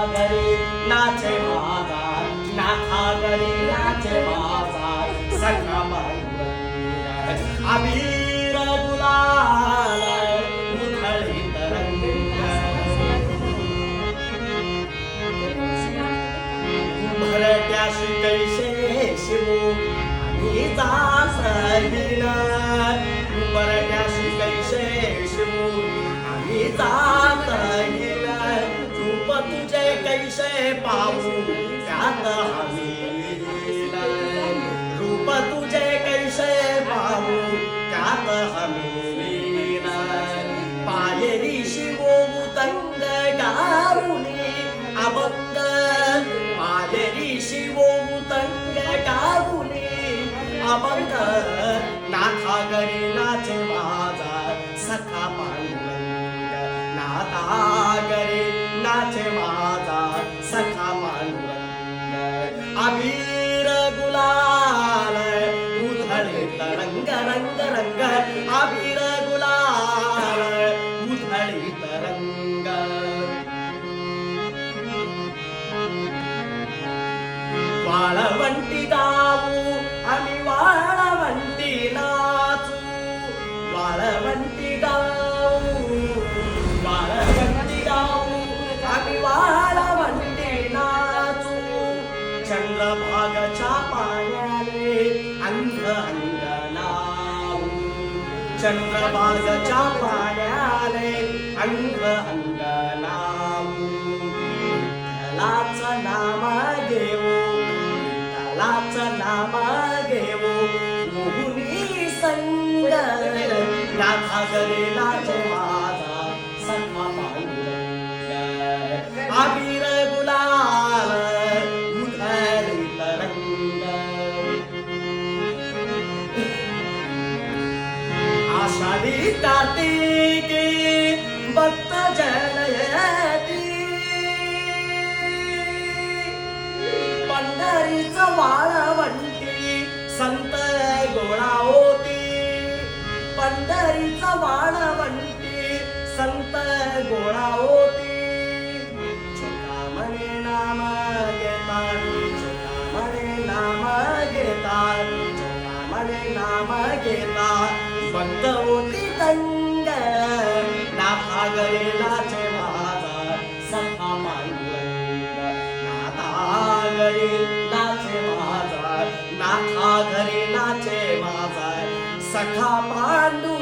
घरी नाचे माझा नाथा घरी नाचे माझा सखा पांडुरंग अबीर गुलाल उधळीत रंग भरट्याशी कैसे शिवू आम्ही जासहीन भरट्याशी कैसे शिवू आम्ही जासहीन रूप तुझे कैसे पाहू त्यात आम्ही रूप तुझे कैसे पाहू त्यात आम्ही पायरी शिवू तंग गारुनी अभंग पायरी शिवू तंग गारुनी अभंग नाथा घरी नाचे माझा सखा पांडुरंग नाथा घरी नाचे माझा सखा पांडुरंग अबीर गुलाल उधळीत रंग रंग रंग अबीर गुलाल उधळीत रंग वाळवंटी गाऊ आम्ही वाळवंटी नाचू वाळवंटी गाऊ वाळवंटी गाऊ आम्ही वाळवंटी नाचू चंद्रभागच्या पाण्याने अंग अंग नाऊ चंद्रभागच्या पाण्याने अंग अंग नाऊ विठ्ठलाचं नाम घेऊ विठ्ठलाचं नाम घेऊ मोहुनी संग नाथा घरी नाचे माझा सखा पांडुरंग अबीर गुलाल उधळीत रंग आषाढी कार्तिकी भक्त जयती पंढरीचं वाळवंटी संत गोळा होती पंढरीचं वाळवंटी संत गोळा होती छोटा म्हणे नाम घेता छोटा म्हणे नाम घेता छोटा म्हणे नाम घेता भक्त होती तंग नाथा घरी नाचे माझा सखा पांडुरंग नाथा घरी नाचे माझा नाथा घरी नाचे माझा सखा पांडुरंग